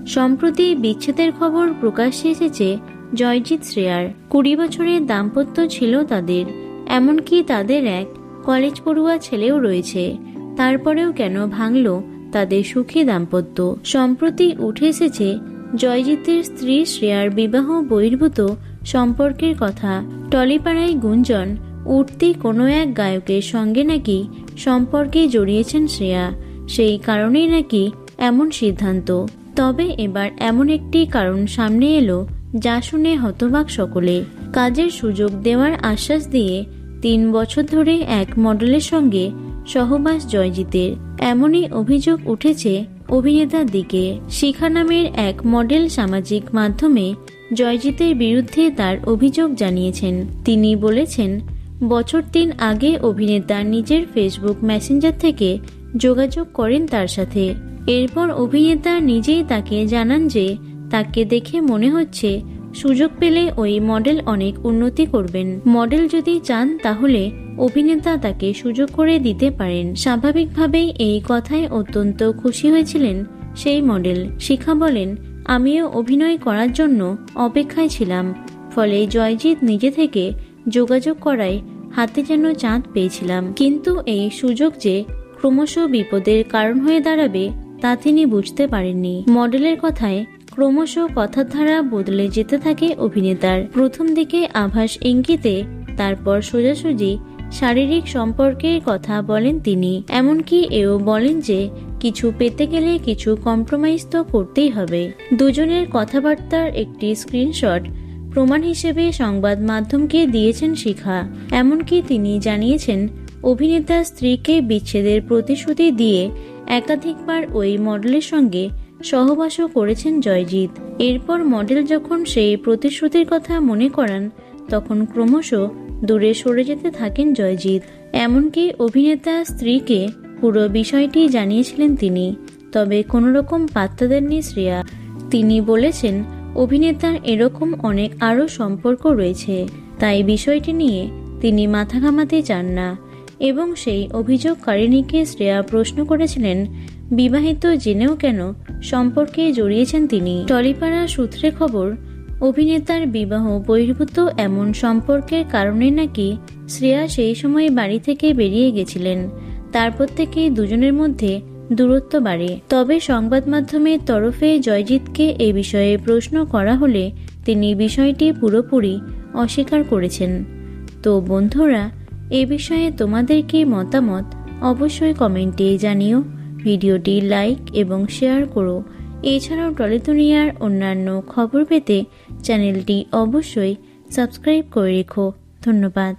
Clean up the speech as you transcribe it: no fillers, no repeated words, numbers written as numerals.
সম্প্রতি বিচ্ছেদের খবর প্রকাশ্যে এসেছে জয়জিৎ শ্রেয়ার। 20 বছরের দাম্পত্য ছিল তাদের, এমনকি তাদের এক কলেজ পড়ুয়া ছেলেও রয়েছে। তারপরেও কেন ভাঙল তাদের সুখী দাম্পত্য? সম্প্রতি উঠে এসেছে জয়জিতের স্ত্রী শ্রেয়ার বিবাহ বহির্ভূত সম্পর্কের কথা। টলিপাড়ায় গুঞ্জন উঠতি কোনো এক গায়কের সঙ্গে নাকি সম্পর্কে জড়িয়েছেন শ্রেয়া, সেই কারণেই নাকি এমন সিদ্ধান্ত। তবে এবার এমন একটি কারণ সামনে এলো যা শুনে হতবাক সকলে। কাজের সুযোগ দেওয়ার আশ্বাস দিয়ে 3 বছর ধরে এক মডেলের সঙ্গে সহবাস জয়জিতের, এমনই অভিযোগ উঠেছে অভিনেতার দিকে। শিখা নামের এক মডেল সামাজিক মাধ্যমে জয়জিতের বিরুদ্ধে তার অভিযোগ জানিয়েছেন। তিনি বলেছেন, বছর 3 আগে অভিনেতা নিজের ফেসবুক মেসেঞ্জার থেকে যোগাযোগ করেন তার সাথে। এরপর অভিনেতা নিজেই তাকে জানান যে তাকে দেখে মনে হচ্ছে সুযোগ পেলে ওই মডেল অনেক উন্নতি করবেন। মডেল যদি চান তাহলে অভিনেতা তাকে সুযোগ করে দিতে পারেন। স্বাভাবিকভাবেই এই কথায় অত্যন্ত খুশি হয়েছিলেন সেই মডেল। শিখা বলেন, আমিও অভিনয় করার জন্য অপেক্ষায় ছিলাম, ফলে জয়জিৎ নিজে থেকে যোগাযোগ করায় হাতে যেন চাঁদ পেয়েছিলাম। কিন্তু এই সুযোগ যে ক্রমশ বিপদের কারণ হয়ে দাঁড়াবে তা তিনি বুঝতে পারেননি। মডেলের কথায় ক্রমশ কথার ধারা বদলে যেতে থাকে অভিনেতার। প্রথম দিকে আভাস ইঙ্গিতে, তারপর সোজাসুজি শারীরিক সম্পর্কের কথা বলেন তিনি। এমনকি এও বলেন যে কিছু পেতে গেলে কিছু কম্প্রোমাইজ তো করতেই হবে। দুজনের কথাবার্তার একটি স্ক্রিনশট প্রমাণ হিসেবে সংবাদ মাধ্যমকে দিয়েছেন শিখা। এমনকি তিনি জানিয়েছেন, অভিনেতার স্ত্রীকে বিচ্ছেদের প্রতিশ্রুতি দিয়ে একাধিকবার ওই মডেলের সঙ্গে সহবাসও করেছেন জয়জিৎ। এরপর মডেল যখন সেই প্রতিশ্রুতির কথা মনে করান তখন ক্রমশ দূরে সরে যেতে থাকেন জয়জিৎ। এমনকি অভিনেতা স্ত্রীকে পুরো বিষয়টি জানিয়েছিলেন তিনি, তবে কোনোরকম পাত্তা দেননি শ্রেয়া। তিনি বলেছেন, অভিনেতার এরকম অনেক আরও সম্পর্ক রয়েছে, তাই বিষয়টি নিয়ে তিনি মাথা ঘামাতে চান না। এবং সেই অভিযোগকারিণীকে শ্রেয়া প্রশ্ন করেছিলেন, বিবাহিত জেনেও কেন সম্পর্কে জড়িয়েছেন তিনি। টলিপাড়া সূত্রে খবর, অভিনেতার বিবাহ বহির্ভূত এমন সম্পর্কের কারণে নাকি শ্রেয়া সেই সময় বাড়ি থেকে বেরিয়ে গেছিলেন। তারপর থেকে দুজনের মধ্যে দূরত্ব বাড়ে। তবে সংবাদ মাধ্যমের তরফে জয়জিৎকে এ বিষয়ে প্রশ্ন করা হলে তিনি বিষয়টি পুরোপুরি অস্বীকার করেছেন। তো বন্ধুরা, এ বিষয়ে তোমাদের কি মতামত অবশ্যই কমেন্টে জানিও। ভিডিওটি লাইক এবং শেয়ার করো। এছাড়াও টলি দুনিয়ার অন্যান্য খবর পেতে চ্যানেলটি অবশ্যই সাবস্ক্রাইব করে রেখো। ধন্যবাদ।